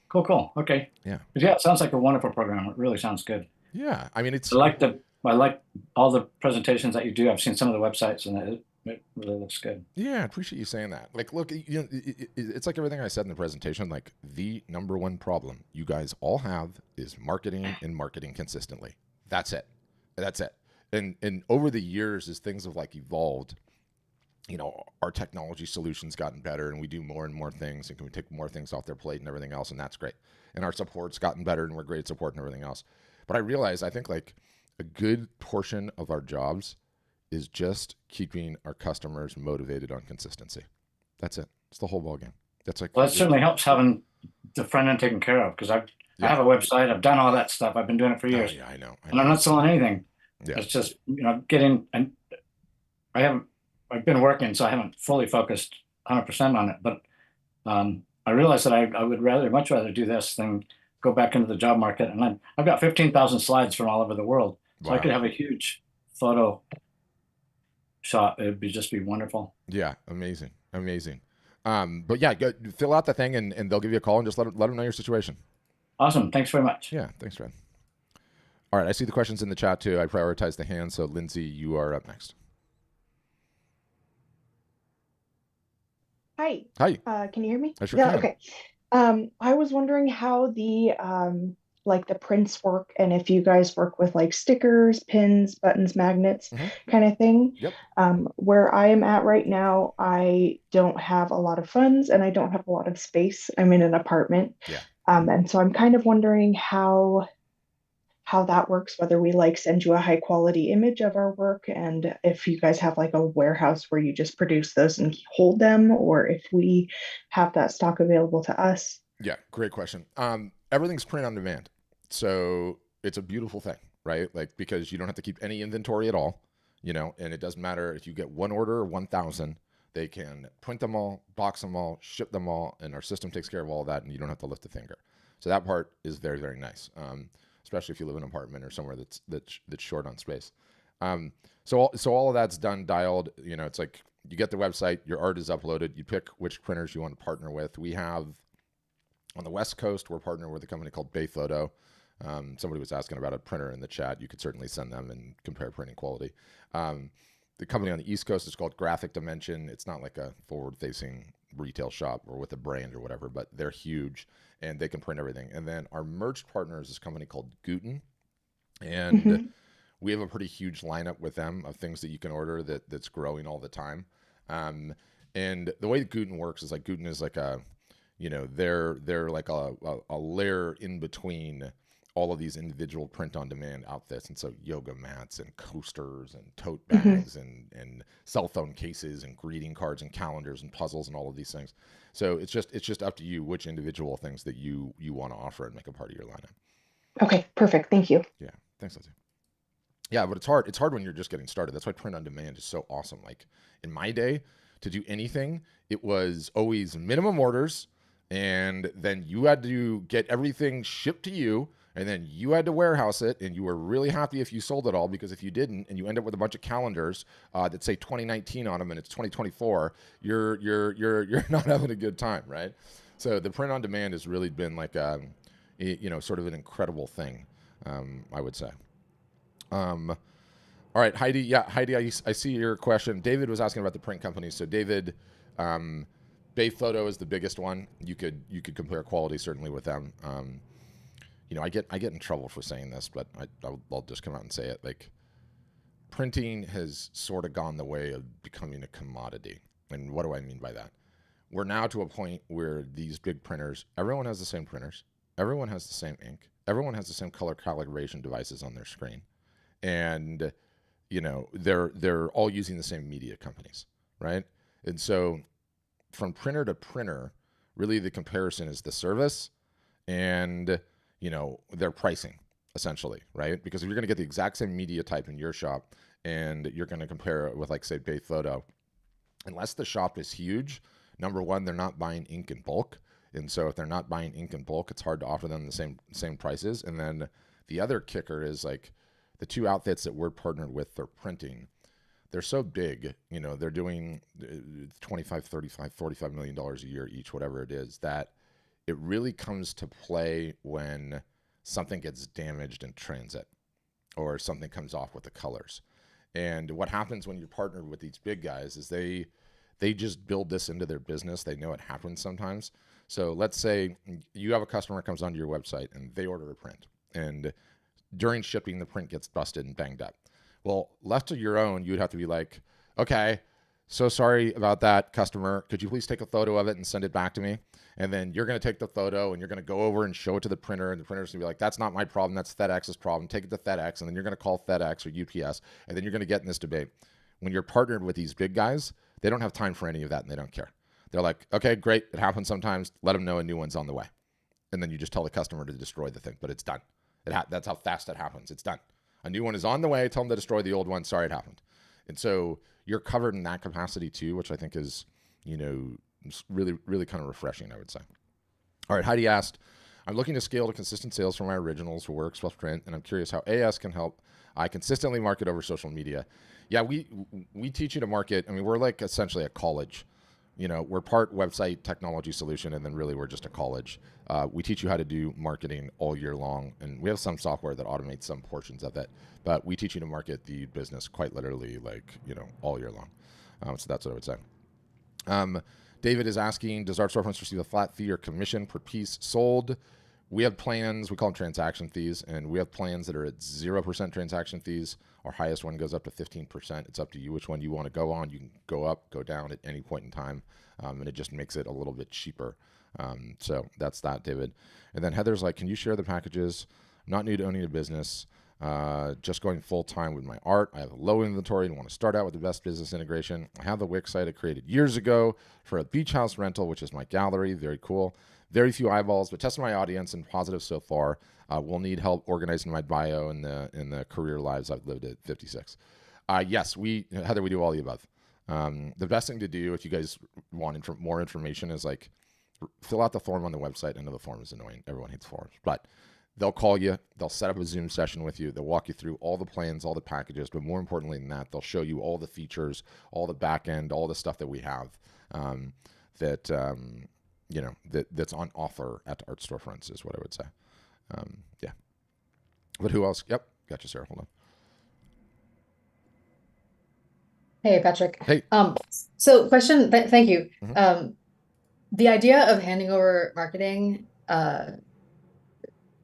Speaker 8: Cool. Okay.
Speaker 1: Yeah.
Speaker 8: Yeah, it sounds like a wonderful program. It really sounds good.
Speaker 1: Yeah, I mean,
Speaker 8: I like all the presentations that you do. I've seen some of the websites, and it really looks good.
Speaker 1: Yeah, I appreciate you saying that. Like, look, you know, it's like everything I said in the presentation. Like, the number one problem you guys all have is marketing and marketing consistently. That's it. That's it. And over the years, as things have like evolved, you know, our technology solutions gotten better, and we do more and more things, and can we take more things off their plate and everything else, and that's great. And our support's gotten better, and we're great at support and everything else. But I realize, I think like a good portion of our jobs is just keeping our customers motivated on consistency. That's it. It's the whole ballgame. That's like,
Speaker 8: well, that certainly helps having the front end taken care of, because I have a website. I've done all that stuff. I've been doing it for years.
Speaker 1: Yeah, I know.
Speaker 8: And I'm not selling anything.
Speaker 1: Yeah.
Speaker 8: It's just, you know, and I've been working, so I haven't fully focused 100% on it. But I realized that I would much rather do this than go back into the job market. And I've got 15,000 slides from all over the world, so I could have a huge photo shot. It would just be wonderful.
Speaker 1: Yeah, amazing. But yeah, go, fill out the thing, and they'll give you a call, and just let them know your situation.
Speaker 8: Awesome. Thanks very much.
Speaker 1: Yeah, thanks, Fred. All right, I see the questions in the chat too. I prioritize the hands, so Lindsay, you are up next.
Speaker 9: Hi.
Speaker 1: Hi.
Speaker 9: Can you hear me?
Speaker 1: I sure can.
Speaker 9: Okay. I was wondering how the like the prints work, and if you guys work with like stickers, pins, buttons, magnets, kind of thing.
Speaker 1: Yep.
Speaker 9: Where I am at right now, I don't have a lot of funds and I don't have a lot of space. I'm in an apartment.
Speaker 1: Yeah.
Speaker 9: And so I'm kind of wondering how that works, whether we like send you a high quality image of our work, and if you guys have like a warehouse where you just produce those and hold them, or if we have that stock available to us.
Speaker 1: Yeah, great question. Everything's print on demand. So it's a beautiful thing, right? Like, because you don't have to keep any inventory at all, you know, and it doesn't matter if you get one order or 1,000, they can print them all, box them all, ship them all, and our system takes care of all that, and you don't have to lift a finger. So that part is very, very nice. Especially if you live in an apartment or somewhere that's short on space. So all of that's done, dialed. You know, it's like you get the website, your art is uploaded, you pick which printers you want to partner with. We have, on the West Coast, we're partnering with a company called Bay Photo. Somebody was asking about a printer in the chat. You could certainly send them and compare printing quality. The company on the East Coast is called Graphic Dimension. It's not like a forward-facing retail shop or with a brand or whatever, but they're huge and they can print everything. And then our merged partner is this company called Guten, and we have a pretty huge lineup with them of things that you can order that's growing all the time. And the way that Guten works is like, Guten is like a, you know, they're like a layer in between all of these individual print-on-demand outfits, and so yoga mats and coasters and tote bags and cell phone cases and greeting cards and calendars and puzzles and all of these things. So it's just up to you which individual things that you want to offer and make a part of your lineup.
Speaker 9: Okay, perfect. Thank you.
Speaker 1: Yeah, thanks, Lindsay. Yeah, but it's hard. It's hard when you're just getting started. That's why print-on-demand is so awesome. Like in my day, to do anything, it was always minimum orders, and then you had to get everything shipped to you, and then you had to warehouse it, and you were really happy if you sold it all, because if you didn't, and you end up with a bunch of calendars that say 2019 on them, and it's 2024, you're not having a good time, right? So the print on demand has really been like you know, sort of an incredible thing, I would say. All right, Heidi. Yeah, Heidi, I see your question. David was asking about the print companies. So David, Bay Photo is the biggest one. You could compare quality certainly with them. You know, I get in trouble for saying this, but I'll just come out and say it. Like, printing has sort of gone the way of becoming a commodity. And what do I mean by that? We're now to a point where these big printers, everyone has the same printers, everyone has the same ink, everyone has the same color calibration devices on their screen, and you know, they're all using the same media companies, right? And so, from printer to printer, really the comparison is the service and, you know, their pricing, essentially, right? Because if you're going to get the exact same media type in your shop and you're going to compare it with, like, say, Bay Photo, unless the shop is huge, number one, they're not buying ink in bulk. And so if they're not buying ink in bulk, it's hard to offer them the same prices. And then the other kicker is, like, the two outfits that we're partnered with for printing, they're so big, you know, they're doing $25, $35, $45 million a year each, whatever it is, that it really comes to play when something gets damaged in transit or something comes off with the colors. And what happens when you're partnered with these big guys is they just build this into their business. They know it happens sometimes. So let's say you have a customer comes onto your website and they order a print, and during shipping, the print gets busted and banged up. Well, left to your own, you'd have to be like, okay, so sorry about that, customer. Could you please take a photo of it and send it back to me? And then you're going to take the photo and you're going to go over and show it to the printer, and the printer's going to be like, that's not my problem. That's FedEx's problem. Take it to FedEx. And then you're going to call FedEx or UPS, and then you're going to get in this debate. When you're partnered with these big guys, they don't have time for any of that, and they don't care. They're like, okay, great. It happens sometimes. Let them know a new one's on the way. And then you just tell the customer to destroy the thing, but it's done. That's how fast it happens. It's done. A new one is on the way. Tell them to destroy the old one. Sorry, it happened. And so you're covered in that capacity too, which I think is, really, really kind of refreshing, I would say. All right, Heidi asked, I'm looking to scale to consistent sales for my originals for Works plus print, and I'm curious how AS can help I consistently market over social media. Yeah, we teach you to market. I mean, we're like essentially a college. We're part website technology solution, and then really we're just a college. We teach you how to do marketing all year long, and we have some software that automates some portions of it, but we teach you to market the business quite literally, all year long. So that's what I would say. David is asking, does Art Storefronts receive a flat fee or commission per piece sold? We have plans, we call them transaction fees, and we have plans that are at 0% transaction fees. Our highest one goes up to 15%. It's up to you which one you want to go on. You can go up, go down at any point in time, and it just makes it a little bit cheaper. So that's that, David. And then Heather's like, can you share the packages? I'm not new to owning a business, just going full time with my art. I have a low inventory and want to start out with the best business integration. I have the Wix site I created years ago for a beach house rental, which is my gallery. Very cool. Very few eyeballs, but testing my audience and positive so far. We'll need help organizing my bio in the career lives I've lived at 56. Yes, Heather, we do all the above. The best thing to do if you guys want more information is fill out the form on the website. I know the form is annoying. Everyone hates forms, but they'll call you. They'll set up a Zoom session with you. They'll walk you through all the plans, all the packages, but more importantly than that, they'll show you all the features, all the back end, all the stuff that we have that's on offer at Art Storefronts is what I would say. Yeah. But who else? Yep. Gotcha, Sarah. Hold on.
Speaker 10: Hey, Patrick.
Speaker 1: Hey.
Speaker 10: So question, thank you.
Speaker 1: Mm-hmm.
Speaker 10: The idea of handing over marketing kind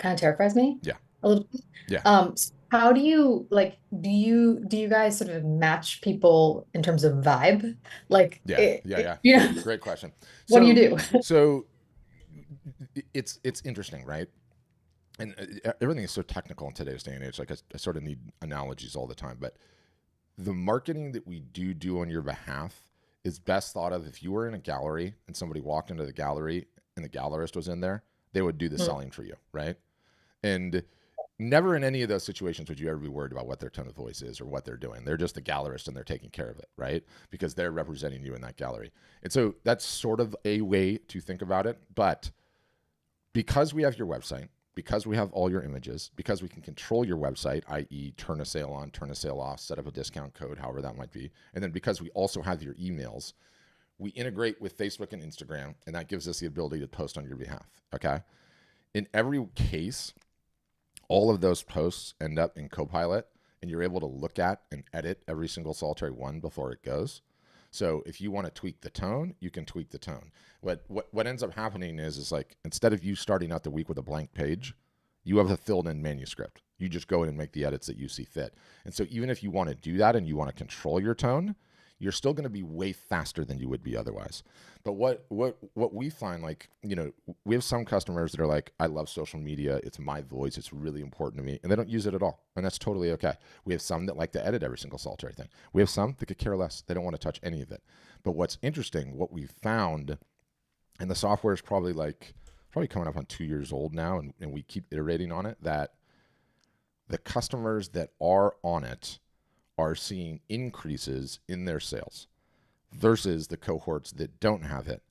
Speaker 10: of terrifies me.
Speaker 1: Yeah.
Speaker 10: A little bit.
Speaker 1: Yeah.
Speaker 10: How do you do you guys sort of match people in terms of vibe?
Speaker 1: Yeah. Great question.
Speaker 10: What do you do?
Speaker 1: So it's interesting, right? And everything is so technical in today's day and age. I sort of need analogies all the time, but the marketing that we do on your behalf is best thought of if you were in a gallery and somebody walked into the gallery and the gallerist was in there, they would do the selling for you, right? And never in any of those situations would you ever be worried about what their tone of voice is or what they're doing. They're just the gallerist and they're taking care of it, right? Because they're representing you in that gallery. And so that's sort of a way to think about it. But because we have your website, because we have all your images, because we can control your website, i.e. turn a sale on, turn a sale off, set up a discount code, however that might be. And then because we also have your emails, we integrate with Facebook and Instagram, and that gives us the ability to post on your behalf, okay? In every case, all of those posts end up in Copilot, and you're able to look at and edit every single solitary one before it goes. So if you want to tweak the tone, you can tweak the tone. What ends up happening is instead of you starting out the week with a blank page, you have a filled in manuscript. You just go in and make the edits that you see fit. And so even if you want to do that and you want to control your tone, you're still going to be way faster than you would be otherwise. But what we find, we have some customers that are like, I love social media. It's my voice. It's really important to me. And they don't use it at all. And that's totally okay. We have some that like to edit every single solitary thing. We have some that could care less. They don't want to touch any of it. But what's interesting, what we've found, and the software is probably coming up on 2 years old now, and we keep iterating on it, that the customers that are on it are seeing increases in their sales versus the cohorts that don't have it.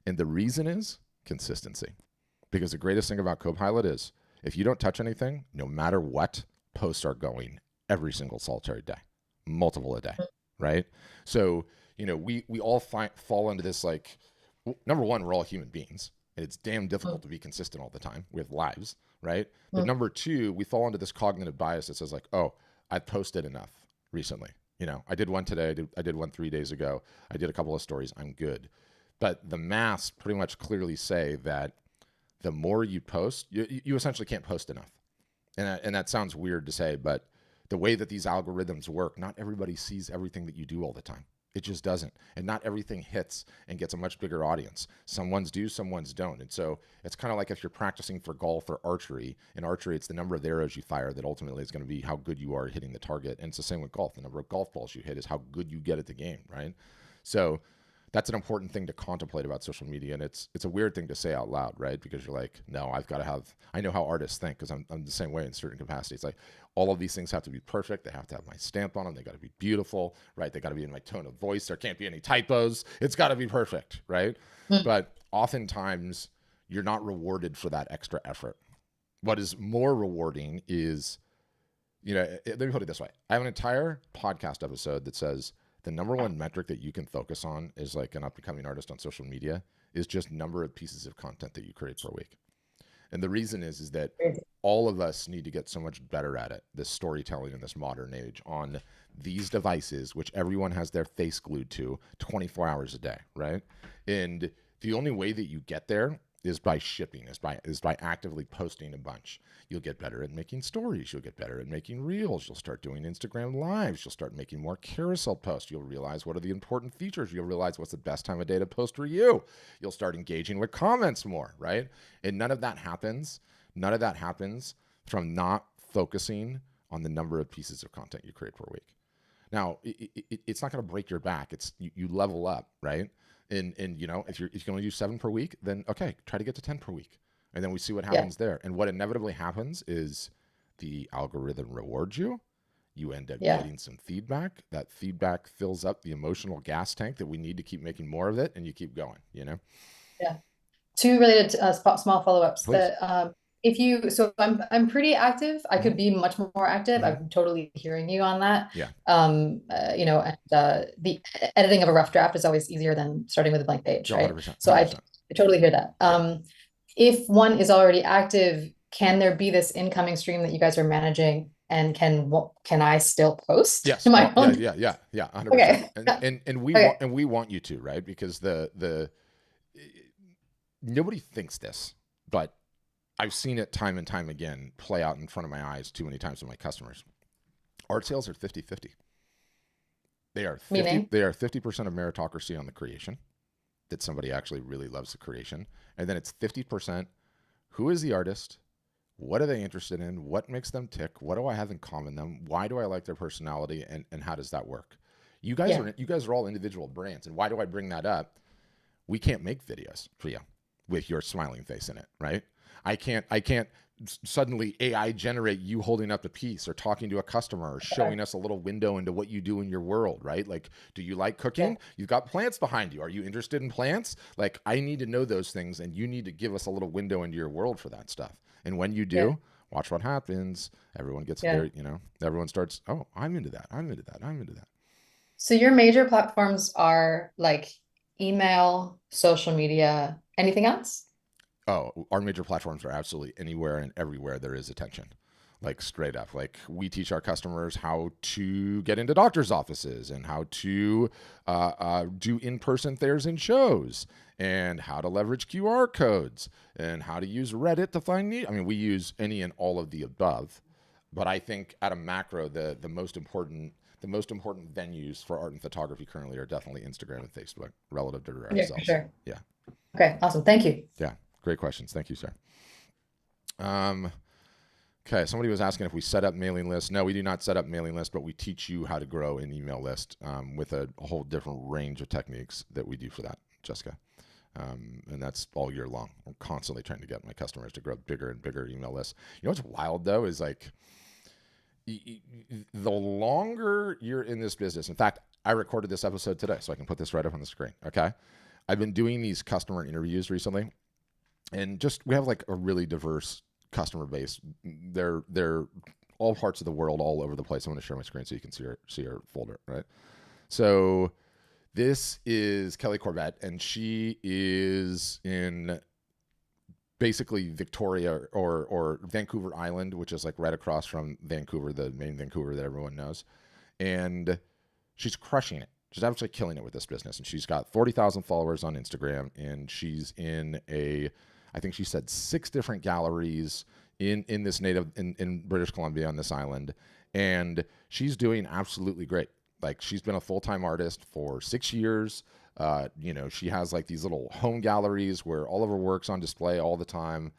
Speaker 1: And the reason is consistency. Because the greatest thing about Copilot is if you don't touch anything, no matter what, posts are going every single solitary day, multiple a day, right? So, we all fall into this, number one, we're all human beings. And it's damn difficult to be consistent all the time. We have lives, right? But number two, we fall into this cognitive bias that says oh, I've posted enough recently. I did one today. I did one 3 days ago. I did a couple of stories. I'm good. But the maths pretty much clearly say that the more you post, you essentially can't post enough. And that sounds weird to say, but the way that these algorithms work, not everybody sees everything that you do all the time. It just doesn't. And not everything hits and gets a much bigger audience. Some ones do, some ones don't. And so it's kind of like if you're practicing for golf or archery. In archery, it's the number of arrows you fire that ultimately is going to be how good you are at hitting the target. And it's the same with golf. The number of golf balls you hit is how good you get at the game, right? So that's an important thing to contemplate about social media. And it's a weird thing to say out loud, right? Because you're like, no, I know how artists think, because I'm the same way in certain capacities. Like, all of these things have to be perfect. They have to have my stamp on them. They got to be beautiful, right? They got to be in my tone of voice. There can't be any typos. It's got to be perfect, right? But oftentimes you're not rewarded for that extra effort. What is more rewarding is, let me put it this way. I have an entire podcast episode that says the number one metric that you can focus on is like an up-and-coming artist on social media is just number of pieces of content that you create per week. And the reason is that all of us need to get so much better at it, this storytelling in this modern age, on these devices, which everyone has their face glued to 24 hours a day, right? And the only way that you get there is by shipping, is by actively posting a bunch. You'll get better at making stories. You'll get better at making reels. You'll start doing Instagram lives. You'll start making more carousel posts. You'll realize what are the important features. You'll realize what's the best time of day to post for you. You'll start engaging with comments more, right? And none of that happens from not focusing on the number of pieces of content you create per week. Now, it's not going to break your back. It's you level up, right? And if you're going to do 7 per week, then okay, try to get to 10 per week. And then we see what happens there. And what inevitably happens is the algorithm rewards you. You end up getting some feedback. That feedback fills up the emotional gas tank that we need to keep making more of it, and you keep going, Yeah.
Speaker 10: 2 related small follow-ups. So I'm pretty active. I could be much more active. I'm totally hearing you on that.
Speaker 1: Yeah.
Speaker 10: The editing of a rough draft is always easier than starting with a blank page, right?
Speaker 1: 100%.
Speaker 10: So I totally hear that. If one is already active, can there be this incoming stream that you guys are managing? And can I still post?
Speaker 1: Yes.
Speaker 10: My own?
Speaker 1: Yeah. 100%.
Speaker 10: Okay.
Speaker 1: And we want you to, right? Because nobody thinks this, but I've seen it time and time again play out in front of my eyes too many times with my customers. Art sales are 50-50. They are 50% of meritocracy on the creation, that somebody actually really loves the creation. And then it's 50% who is the artist, what are they interested in, what makes them tick, what do I have in common them, why do I like their personality, and how does that work? You guys are all individual brands. And why do I bring that up? We can't make videos for you with your smiling face in it, right? I can't suddenly AI generate you holding up a piece or talking to a customer or showing us a little window into what you do in your world, right? Like, do you like cooking? Yeah. You've got plants behind you. Are you interested in plants? Like, I need to know those things, and you need to give us a little window into your world for that stuff. And when you do, watch what happens. Everyone gets very, everyone starts, oh, I'm into that. I'm into that. I'm into that.
Speaker 10: So your major platforms are like email, social media, anything else?
Speaker 1: Oh, our major platforms are absolutely anywhere and everywhere there is attention. Like, straight up. Like, we teach our customers how to get into doctor's offices and how to do in-person fairs and shows and how to leverage QR codes and how to use Reddit to find need. I mean, we use any and all of the above, but I think at a macro, the most important venues for art and photography currently are definitely Instagram and Facebook relative to ourselves.
Speaker 10: Yeah, for sure.
Speaker 1: Yeah.
Speaker 10: Okay, awesome. Thank you.
Speaker 1: Yeah. Great questions. Thank you, sir. Okay, somebody was asking if we set up mailing lists. No, we do not set up mailing lists, but we teach you how to grow an email list with a whole different range of techniques that we do for that, Jessica. And that's all year long. I'm constantly trying to get my customers to grow bigger and bigger email lists. You know what's wild, though, is like the longer you're in this business. In fact, I recorded this episode today, so I can put this right up on the screen, okay? I've been doing these customer interviews recently. And we have like a really diverse customer base. They're all parts of the world, all over the place. I'm going to share my screen so you can see her folder, right? So this is Kelly Corbett, and she is in basically Victoria or Vancouver Island, which is like right across from Vancouver, the main Vancouver that everyone knows. And she's crushing it. She's absolutely killing it with this business. And she's got 40,000 followers on Instagram, and she's in I think she said 6 different galleries in this in British Columbia on this island. And she's doing absolutely great. Like, she's been a full-time artist for 6 years. She has like these little home galleries where all of her work's on display all the time.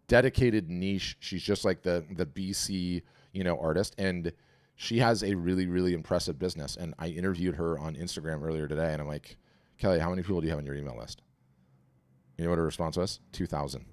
Speaker 1: Dedicated niche. She's just like the BC, artist. And she has a really, really impressive business. And I interviewed her on Instagram earlier today, and I'm like, Kelly, how many people do you have on your email list? You know what her response was? 2,000.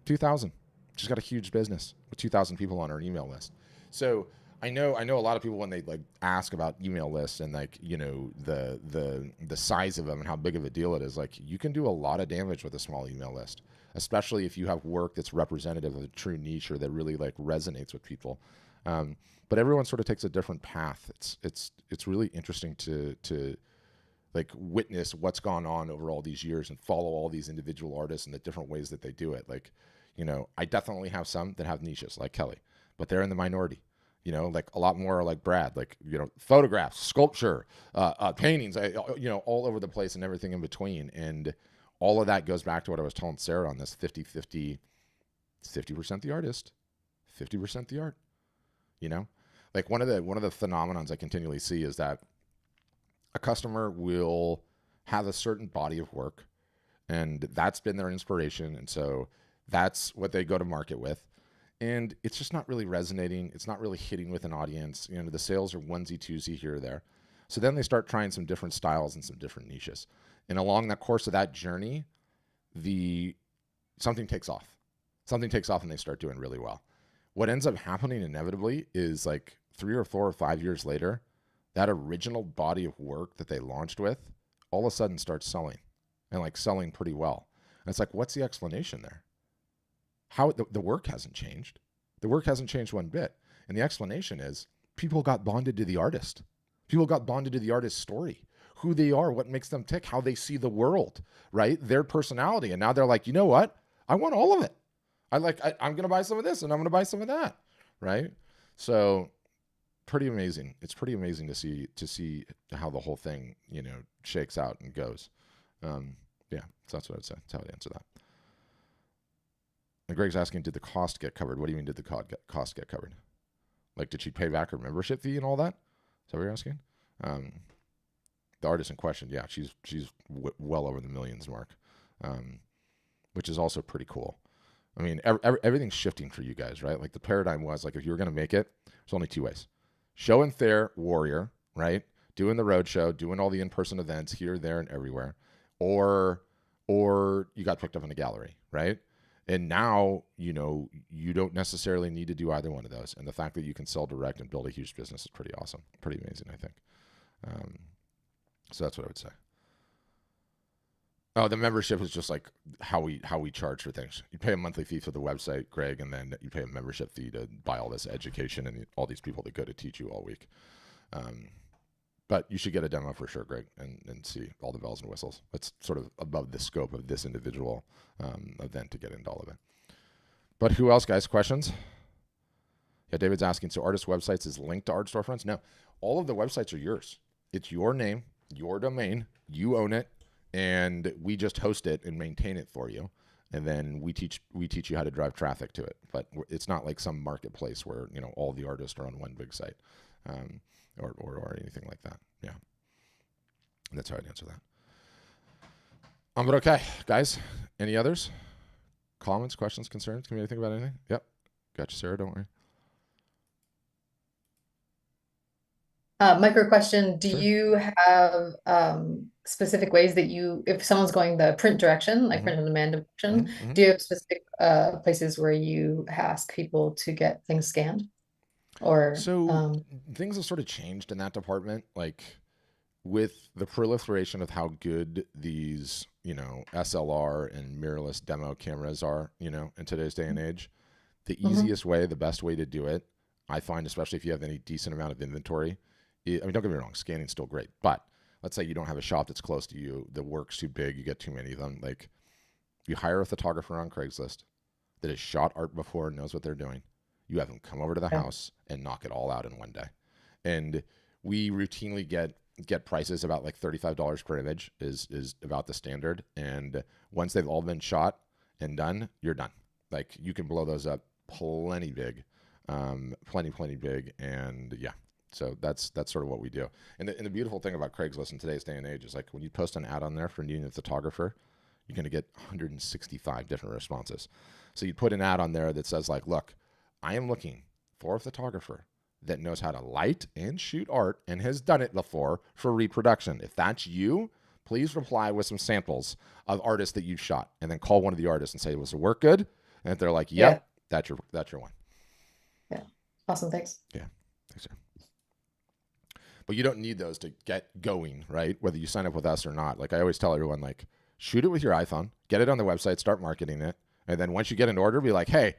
Speaker 1: 2,000. She's got a huge business with 2,000 people on her email list. So I know a lot of people, when they like ask about email lists and like, the size of them and how big of a deal it is, like, you can do a lot of damage with a small email list, especially if you have work that's representative of a true niche or that really like resonates with people. But everyone sort of takes a different path. It's really interesting to like witness what's gone on over all these years and follow all these individual artists and the different ways that they do it. Like, I definitely have some that have niches like Kelly, but they're in the minority. Like a lot more like Brad, like, photographs, sculpture, paintings, all over the place and everything in between. And all of that goes back to what I was telling Sarah on this 50-50 the artist, 50% the art. Like one of the phenomenons I continually see is that a customer will have a certain body of work, and that's been their inspiration. And so that's what they go to market with. And it's just not really resonating. It's not really hitting with an audience. The sales are onesie twosie here or there. So then they start trying some different styles and some different niches. And along that course of that journey, something takes off. Something takes off and they start doing really well. What ends up happening inevitably is like 3 or 4 or 5 years later, that original body of work that they launched with all of a sudden starts selling, and like selling pretty well. And it's like, what's the explanation there? How the work hasn't changed. The work hasn't changed one bit. And the explanation is people got bonded to the artist. People got bonded to the artist's story, who they are, what makes them tick, how they see the world, right? Their personality. And now they're like, you know what? I want all of it. I'm going to buy some of this and I'm going to buy some of that, right? So pretty amazing. It's pretty amazing to see how the whole thing, shakes out and goes. Yeah, so that's what I'd say. That's how I'd answer that. And Greg's asking, did the cost get covered? What do you mean, did the cost get covered? Like, did she pay back her membership fee and all that? Is that what you're asking? The artist in question, yeah, she's well over the millions mark, which is also pretty cool. I mean, everything's shifting for you guys, right? Like, the paradigm was, like, if you were going to make it, there's only 2 ways. Show and Fair Warrior, right? Doing the road show, doing all the in-person events here, there, and everywhere. Or you got picked up in a gallery, right? And now, you don't necessarily need to do either one of those. And the fact that you can sell direct and build a huge business is pretty awesome. Pretty amazing, I think. So that's what I would say. Oh, the membership is just like how we charge for things. You pay a monthly fee for the website, Greg, and then you pay a membership fee to buy all this education and all these people that go to teach you all week. But you should get a demo for sure, Greg, and see all the bells and whistles. It's sort of above the scope of this individual event to get into all of it. But who else, guys? Questions? Yeah, David's asking, so artist websites is linked to art storefronts? No, all of the websites are yours. It's your name, your domain. You own it, and we just host it and maintain it for you. And then we teach you how to drive traffic to it. But it's not like some marketplace where all the artists are on one big site. Or anything like that. Yeah. That's how I'd answer that. But okay, guys. Any others? Comments, questions, concerns? Can we think about anything? Yep. Gotcha, Sarah. Don't worry.
Speaker 10: Micro question. Do
Speaker 1: Sure.
Speaker 10: you have specific ways that if someone's going the print direction, like print on demand direction, do you have specific places where you ask people to get things scanned? Or
Speaker 1: things have sort of changed in that department, like with the proliferation of how good these, SLR and mirrorless demo cameras are, in today's day and age. The easiest way, the best way to do it, I find, especially if you have any decent amount of inventory, don't get me wrong, scanning's still great, but let's say you don't have a shop that's close to you, the work's too big, you get too many of them. Like, you hire a photographer on Craigslist that has shot art before and knows what they're doing. You have them come over to the house and knock it all out in one day. And we routinely get prices about like $35 per image is about the standard. And once they've all been shot and done, you're done. Like you can blow those up plenty big, plenty big. And yeah, so that's sort of what we do. And the beautiful thing about Craigslist in today's day and age is like when you post an ad on there for needing a photographer, you're going to get 165 different responses. So you put an ad on there that says like, look, I am looking for a photographer that knows how to light and shoot art and has done it before for reproduction. If that's you, please reply with some samples of artists that you've shot, and then call one of the artists and say, was the work good? And if they're like, yep, that's your one.
Speaker 10: Yeah. Awesome. Thanks.
Speaker 1: Yeah. Thanks, sir. But you don't need those to get going, right? Whether you sign up with us or not. Like I always tell everyone, like, shoot it with your iPhone, get it on the website, start marketing it. And then once you get an order, be like, hey,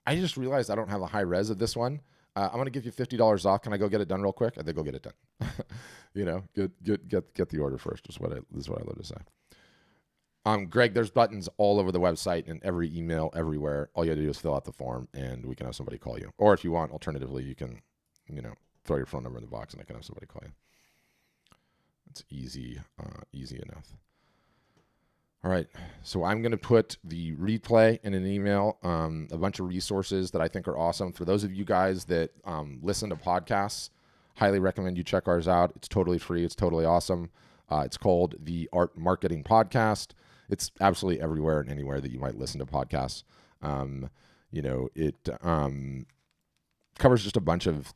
Speaker 1: I just realized I don't have a high res of this one. I'm going to give you $50 off. Can I go get it done real quick? And then go get it done. You know, get the order first is what I love to say. Greg, there's buttons all over the website and every email everywhere. All you have to do is fill out the form and we can have somebody call you. Or if you want, alternatively, you can, throw your phone number in the box and I can have somebody call you. It's easy enough. All right, so I'm going to put the replay in an email, a bunch of resources that I think are awesome. For those of you guys that listen to podcasts, highly recommend you check ours out. It's totally free. It's totally awesome. It's called the Art Marketing Podcast. It's absolutely everywhere and anywhere that you might listen to podcasts. It covers just a bunch of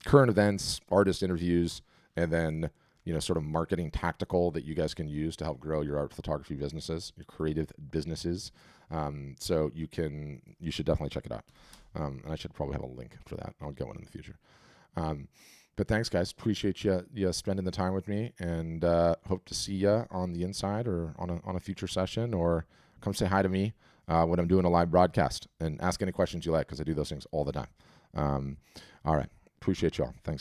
Speaker 1: current events, artist interviews, and then sort of marketing tactical that you guys can use to help grow your art photography businesses, your creative businesses. So you should definitely check it out. And I should probably have a link for that. I'll get one in the future. But thanks, guys. Appreciate you spending the time with me, and hope to see you on the inside or on a future session, or come say hi to me when I'm doing a live broadcast, and ask any questions you like, because I do those things all the time. All right. Appreciate y'all. Thanks, guys.